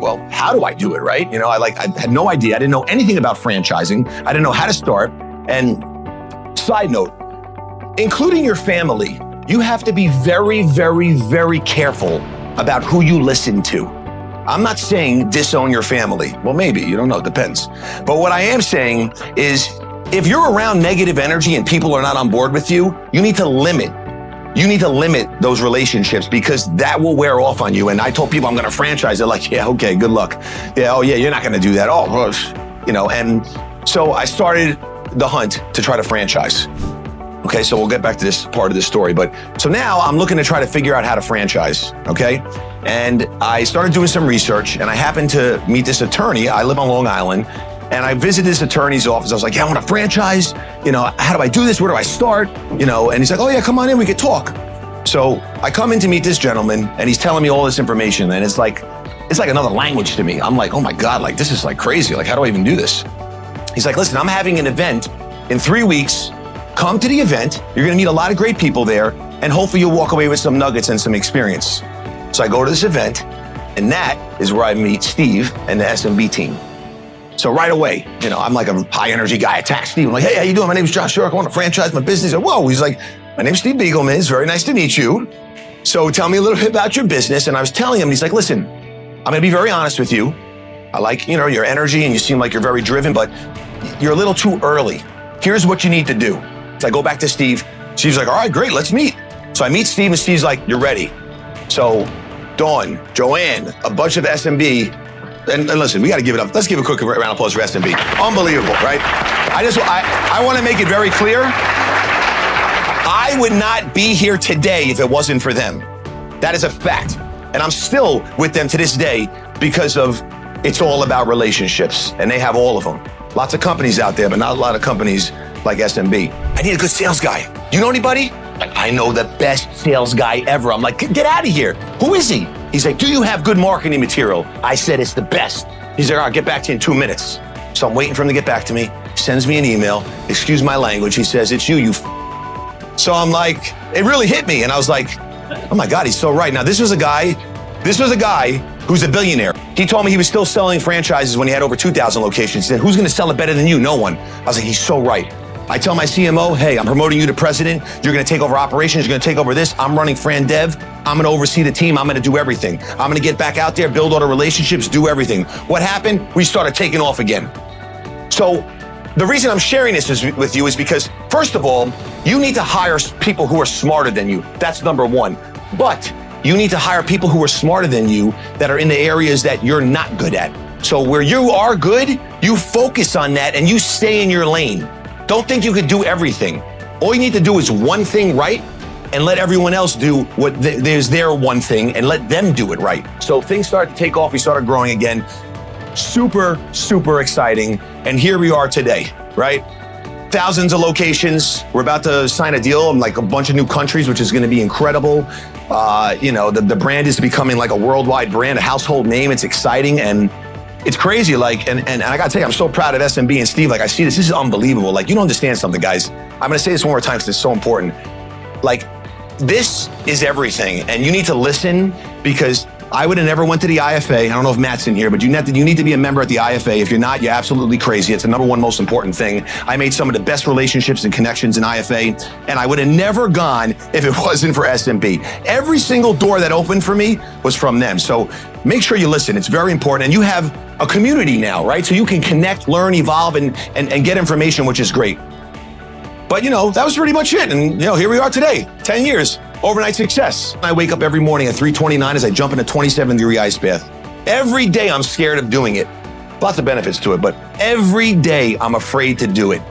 well, how do I do it, right? I had no idea. I didn't know anything about franchising. I didn't know how to start. And side note, including your family, you have to be very, very, very careful about who you listen to. I'm not saying disown your family. Well, maybe, you don't know, it depends. But what I am saying is, if you're around negative energy and people are not on board with you, you need to limit those relationships, because that will wear off on you. And I told people I'm gonna franchise. They're like, yeah, okay, good luck. Yeah, oh yeah, you're not gonna do that. And so I started the hunt to try to franchise. Okay, so we'll get back to this part of the story. But so now I'm looking to try to figure out how to franchise, okay? And I started doing some research, and I happened to meet this attorney. I live on Long Island, and I visited this attorney's office. I was like, yeah, I want to franchise. How do I do this? Where do I start? And he's like, oh yeah, come on in, we could talk. So I come in to meet this gentleman, and he's telling me all this information, and it's like another language to me. I'm like, oh my God, like this is like crazy. Like, how do I even do this? He's like, listen, I'm having an event in 3 weeks. Come to the event. You're gonna meet a lot of great people there, and hopefully you'll walk away with some nuggets and some experience. So I go to this event, and that is where I meet Steve and the SMB team. So right away, I'm like a high energy guy. I text Steve. I'm like, hey, how you doing? My name is Josh Shurk. I want to franchise my business. Whoa, he's like, my name's Steve Beagleman. It's very nice to meet you. So tell me a little bit about your business. And I was telling him, he's like, listen, I'm gonna be very honest with you. I like, your energy, and you seem like you're very driven, but you're a little too early. Here's what you need to do. So I go back to Steve. Steve's like, all right, great, let's meet. So I meet Steve, and Steve's like, you're ready. So Dawn, Joanne, a bunch of SMB, and listen, we got to give it up. Let's give a quick round of applause for SMB. Unbelievable, right? I want to make it very clear. I would not be here today if it wasn't for them. That is a fact. And I'm still with them to this day because of it's all about relationships, and they have all of them. Lots of companies out there, but not a lot of companies like SMB. I need a good sales guy. You know anybody? I know the best sales guy ever. I'm like, get out of here. Who is he? He's like, do you have good marketing material? I said, it's the best. He's like, all right, I'll get back to you in 2 minutes. So I'm waiting for him to get back to me. Sends me an email. Excuse my language. He says, it's you. So I'm like, it really hit me. And I was like, oh my God, he's so right. Now, this was a guy who's a billionaire. He told me he was still selling franchises when he had over 2,000 locations. He said, who's gonna sell it better than you? No one. I was like, he's so right. I tell my CMO, hey, I'm promoting you to president. You're gonna take over operations. You're gonna take over this. I'm running Fran Dev. I'm gonna oversee the team. I'm gonna do everything. I'm gonna get back out there, build all the relationships, do everything. What happened? We started taking off again. So the reason I'm sharing this with you is because, first of all, you need to hire people who are smarter than you. That's number one. But you need to hire people who are smarter than you that are in the areas that you're not good at. So where you are good, you focus on that and you stay in your lane. Don't think you could do everything. All you need to do is one thing right and let everyone else do what there's their one thing and let them do it right. So things started to take off. We started growing again. Super, super exciting. And here we are today, right? Thousands of locations. We're about to sign a deal in like a bunch of new countries, which is going to be incredible. The brand is becoming like a worldwide brand, a household name. It's exciting and it's crazy. Like, and I gotta tell you, I'm so proud of SMB and Steve. Like, I see this is unbelievable. Like, you don't understand something, guys. I'm gonna say this one more time because it's so important. Like, this is everything, and you need to listen, because I would have never went to the IFA. I don't know if Matt's in here, but you need to be a member at the IFA. If you're not, you're absolutely crazy. It's the number one most important thing. I made some of the best relationships and connections in IFA, and I would have never gone if it wasn't for SMB. Every single door that opened for me was from them. So make sure you listen. It's very important. And you have a community now, right? So you can connect, learn, evolve, and get information, which is great. But that was pretty much it. And here we are today, 10 years. Overnight success. I wake up every morning at 3:29 as I jump in a 27-degree ice bath. Every day I'm scared of doing it. Lots of benefits to it, but every day I'm afraid to do it.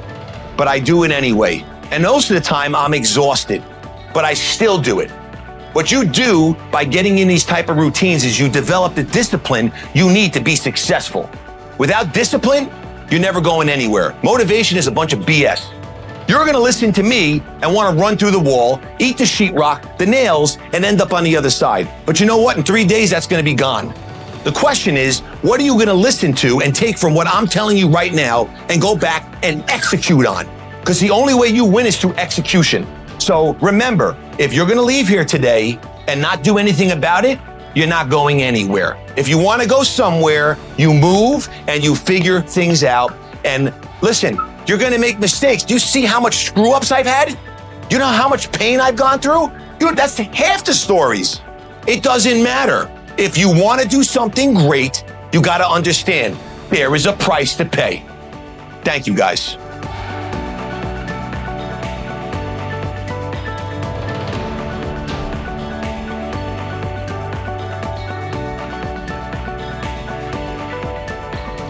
But I do it anyway. And most of the time I'm exhausted, but I still do it. What you do by getting in these type of routines is you develop the discipline you need to be successful. Without discipline, you're never going anywhere. Motivation is a bunch of BS. You're gonna listen to me and wanna run through the wall, eat the sheetrock, the nails, and end up on the other side. But you know what? In 3 days, that's gonna be gone. The question is, what are you gonna listen to and take from what I'm telling you right now and go back and execute on? Because the only way you win is through execution. So remember, if you're gonna leave here today and not do anything about it, you're not going anywhere. If you want to go somewhere, you move and you figure things out. And listen, you're going to make mistakes. Do you see how much screw ups I've had? You know how much pain I've gone through? That's half the stories. It doesn't matter. If you want to do something great, you got to understand there is a price to pay. Thank you, guys.